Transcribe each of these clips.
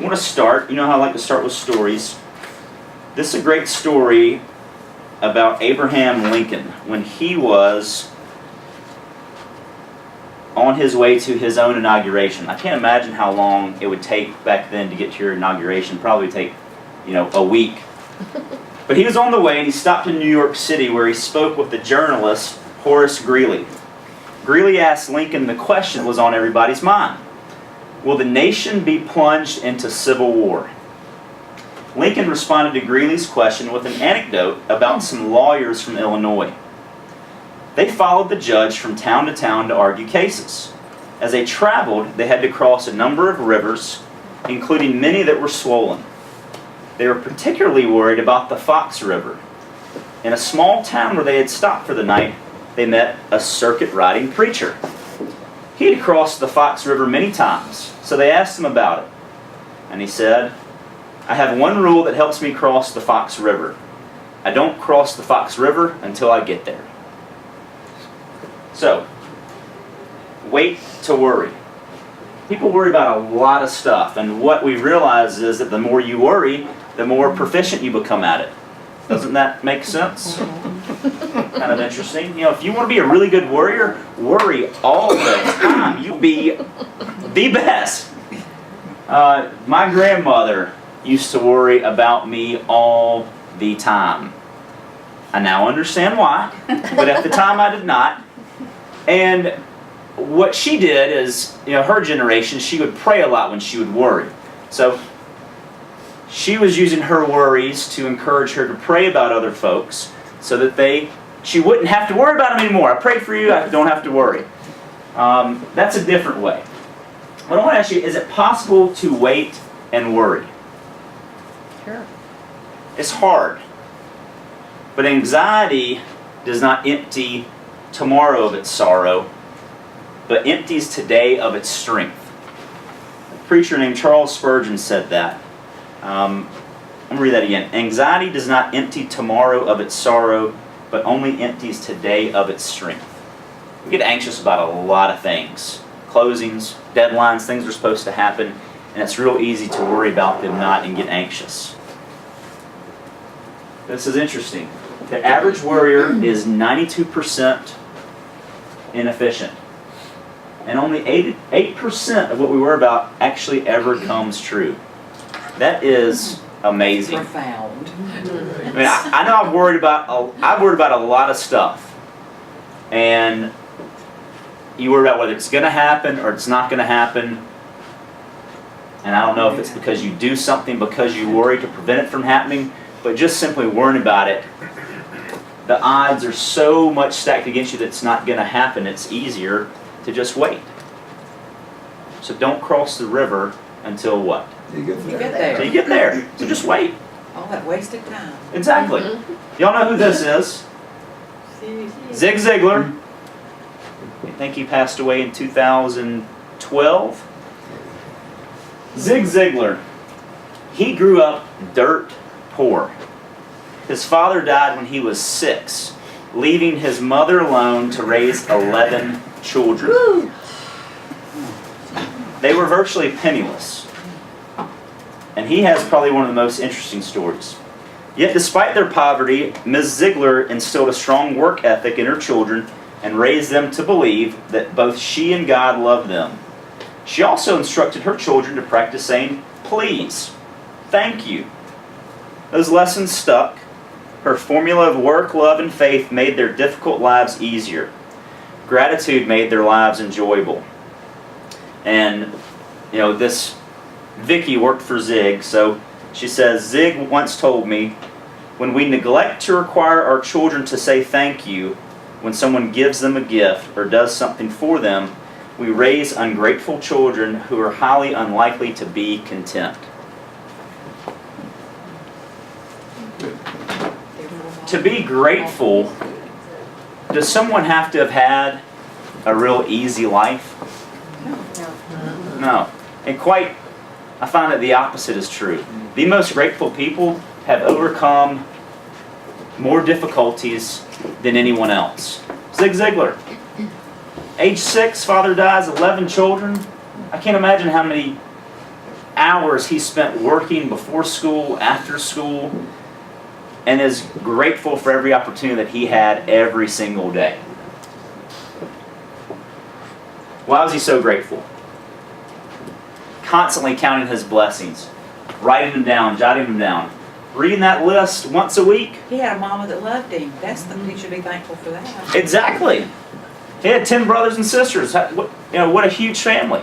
I want to start, you know how I like to start with stories. This is a great story about Abraham Lincoln when he was on his way to his own inauguration. I can't imagine how long it would take back then to get to your inauguration. Probably take, a week. But he was on the way and he stopped in New York City where he spoke with the journalist Horace Greeley. Greeley asked Lincoln the question that was on everybody's mind. Will the nation be plunged into civil war? Lincoln responded to Greeley's question with an anecdote about some lawyers from Illinois. They followed the judge from town to town to argue cases. As they traveled, they had to cross a number of rivers, including many that were swollen. They were particularly worried about the Fox River. In a small town where they had stopped for the night, they met a circuit-riding preacher. He had crossed the Fox River many times, so they asked him about it. And he said, I have one rule that helps me cross the Fox River. I don't cross the Fox River until I get there. So, wait to worry. People worry about a lot of stuff, and what we realize is that the more you worry, the more proficient you become at it. Doesn't that make sense? Kind of interesting. If you want to be a really good worrier, worry all the time. You'll be the best. My grandmother used to worry about me all the time. I now understand why, but at the time I did not. And what she did is, her generation, she would pray a lot when she would worry. So she was using her worries to encourage her to pray about other folks so that she wouldn't have to worry about them anymore. I prayed for you, I don't have to worry. That's a different way. What I want to ask you, is it possible to wait and worry? Sure. It's hard. But anxiety does not empty tomorrow of its sorrow, but empties today of its strength. A preacher named Charles Spurgeon said that. I'm going to read that again. Anxiety does not empty tomorrow of its sorrow, but only empties today of its strength. We get anxious about a lot of things. Closings, deadlines, things are supposed to happen, and it's real easy to worry about them not and get anxious. This is interesting. The average worrier is 92% inefficient. And only 8% of what we worry about actually ever comes true. That is amazing. Profound. I mean, I know I've worried about a lot of stuff. And you worry about whether it's going to happen or it's not going to happen. And I don't know if it's because you do something because you worry to prevent it from happening, but just simply worrying about it, the odds are so much stacked against you that it's not going to happen. It's easier to just wait. So don't cross the river until what? You get You there. get there. Until you get there. So just wait. All that wasted time. Exactly. Y'all know who this is? Zig Ziglar. I think he passed away in 2012. Zig Ziglar. He grew up dirt poor. His father died when he was 6, leaving his mother alone to raise 11 children. Woo. They were virtually penniless. And he has probably one of the most interesting stories. Yet despite their poverty, Ms. Ziglar instilled a strong work ethic in her children and raised them to believe that both she and God loved them. She also instructed her children to practice saying, please, thank you. Those lessons stuck. Her formula of work, love, and faith made their difficult lives easier. Gratitude made their lives enjoyable. And, this Vicky worked for Zig, so she says, Zig once told me, when we neglect to require our children to say thank you when someone gives them a gift or does something for them, we raise ungrateful children who are highly unlikely to be content. To be grateful, does someone have to have had a real easy life? No. And I find that the opposite is true. The most grateful people have overcome more difficulties than anyone else. Zig Ziglar. Age 6, father dies, 11 children. I can't imagine how many hours he spent working before school, after school, and is grateful for every opportunity that he had every single day. Why was he so grateful? Constantly counting his blessings, writing them down, jotting them down, reading that list once a week. He had a mama that loved him. He should be thankful for that. Exactly. He had 10 brothers and sisters. What a huge family.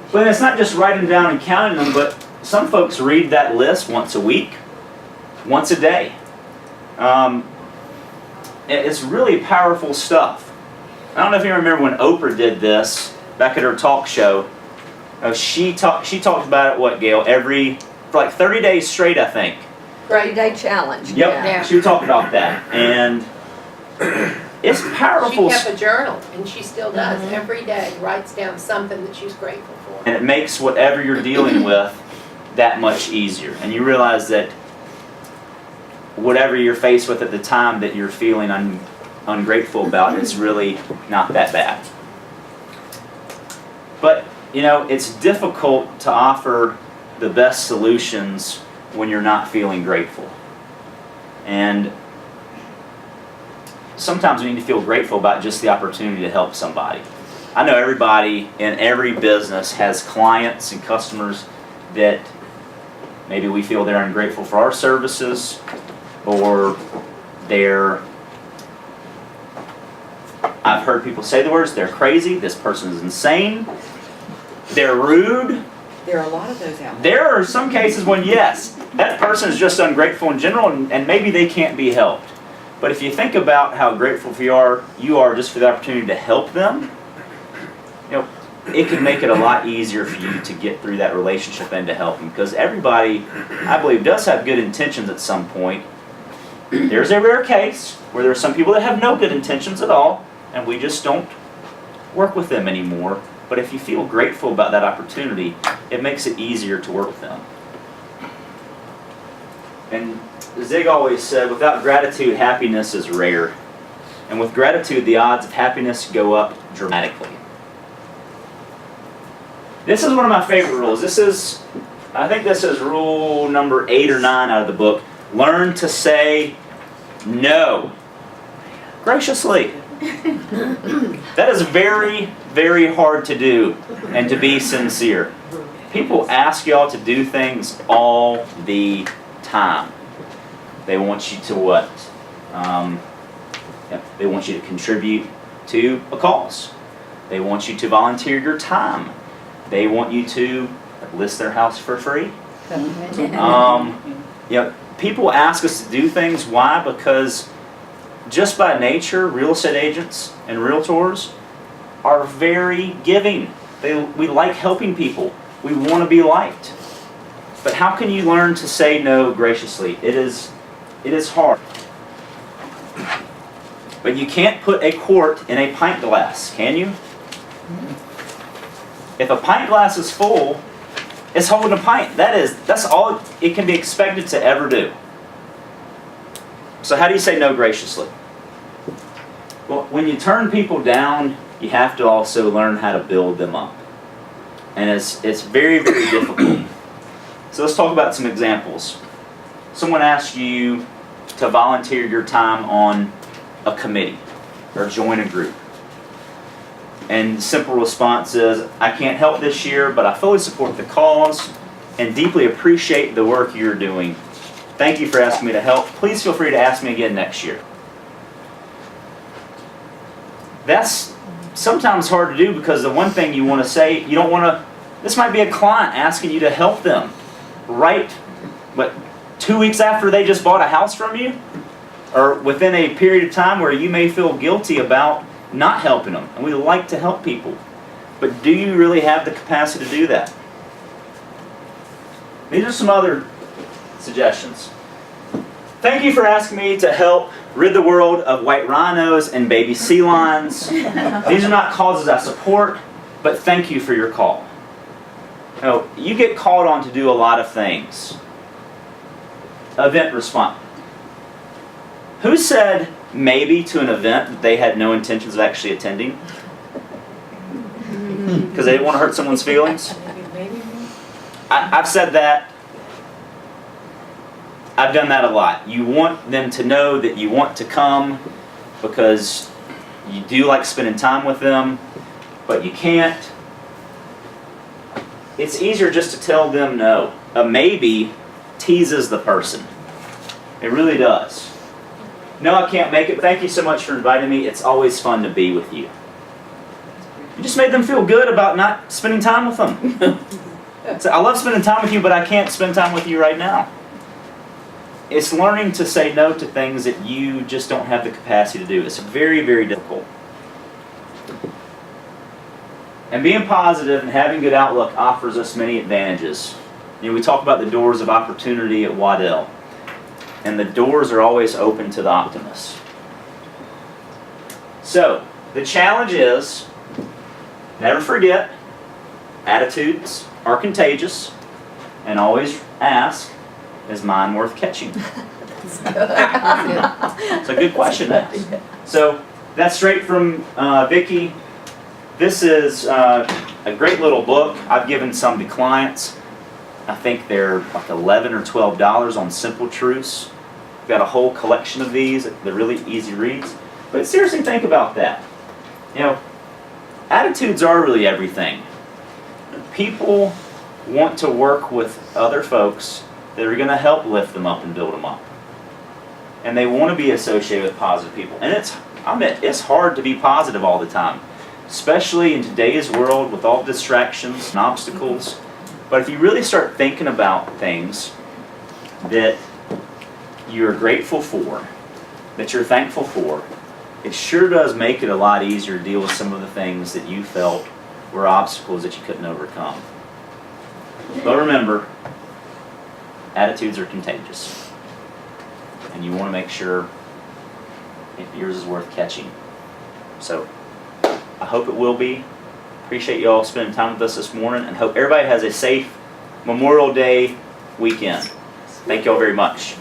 But it's not just writing them down and counting them, but some folks read that list once a week, once a day. It's really powerful stuff. I don't know if you remember when Oprah did this back at her talk show. She talked about it, what, Gail? For like 30 days straight, I think. 30-day challenge. Yep. Yeah. She would talk about that. And it's powerful. She kept a journal, and she still does. Every day writes down something that she's grateful for. And it makes whatever you're dealing with that much easier. And you realize that whatever you're faced with at the time that you're feeling ungrateful about, it's really not that bad. But, it's difficult to offer the best solutions when you're not feeling grateful. And sometimes we need to feel grateful about just the opportunity to help somebody. I know everybody in every business has clients and customers that maybe we feel they're ungrateful for our services, or I've heard people say the words, they're crazy, this person is insane, they're rude. There are a lot of those out there. There are some cases when, yes, that person is just ungrateful in general, and maybe they can't be helped. But if you think about how grateful you are just for the opportunity to help them, it can make it a lot easier for you to get through that relationship and to help them. Because everybody, I believe, does have good intentions at some point. There's a rare case where there are some people that have no good intentions at all, and we just don't work with them anymore. But if you feel grateful about that opportunity, it makes it easier to work with them. And Zig always said, without gratitude, happiness is rare. And with gratitude, the odds of happiness go up dramatically. This is one of my favorite rules. I think this is rule number 8 or 9 out of the book. Learn to say no graciously. That is very, very hard to do, and to be sincere. People ask y'all to do things all the time. They want you to what? They want you to contribute to a cause. They want you to volunteer your time. They want you to list their house for free. People ask us to do things. Why? Because just by nature, real estate agents and realtors are very giving. We like helping people. We want to be liked. But how can you learn to say no graciously? It is hard. But you can't put a quart in a pint glass, can you? If a pint glass is full, it's holding a pint. That's all it can be expected to ever do. So how do you say no graciously? Well, when you turn people down, you have to also learn how to build them up. And it's very, very difficult. So let's talk about some examples. Someone asks you to volunteer your time on a committee or join a group. And the simple response is, I can't help this year, but I fully support the cause and deeply appreciate the work you're doing. Thank you for asking me to help. Please feel free to ask me again next year. That's sometimes hard to do, because the one thing you want to say, you don't want to, this might be a client asking you to help them right, 2 weeks after they just bought a house from you? Or within a period of time where you may feel guilty about not helping them. And we like to help people. But do you really have the capacity to do that? These are some other suggestions. Thank you for asking me to help rid the world of white rhinos and baby sea lions. These are not causes I support, but thank you for your call. You get called on to do a lot of things. Event response. Who said maybe to an event that they had no intentions of actually attending? Because they didn't want to hurt someone's feelings? Maybe me. I've said that. I've done that a lot. You want them to know that you want to come because you do like spending time with them, but you can't. It's easier just to tell them no. A maybe teases the person. It really does. No, I can't make it. Thank you so much for inviting me. It's always fun to be with you. You just made them feel good about not spending time with them. So, I love spending time with you, but I can't spend time with you right now. It's learning to say no to things that you just don't have the capacity to do. It's very, very difficult. And being positive and having good outlook offers us many advantages. You know, we talk about the doors of opportunity at Waddell. And the doors are always open to the optimist. So, the challenge is, never forget, attitudes are contagious, and always ask, is mine worth catching? It's a good question to ask. So, that's straight from Vicki. This is a great little book. I've given some to clients. I think they're like $11 or $12 on Simple Truths. We've got a whole collection of these. They're really easy reads. But seriously, think about that. You know, attitudes are really everything. People want to work with other folks that are going to help lift them up and build them up. And they want to be associated with positive people. And it's hard to be positive all the time, especially in today's world with all distractions and obstacles. But if you really start thinking about things that you're grateful for, that you're thankful for, it sure does make it a lot easier to deal with some of the things that you felt were obstacles that you couldn't overcome. But remember, attitudes are contagious. And you want to make sure if yours is worth catching. So, I hope it will be. Appreciate you all spending time with us this morning, and hope everybody has a safe Memorial Day weekend. Thank you all very much.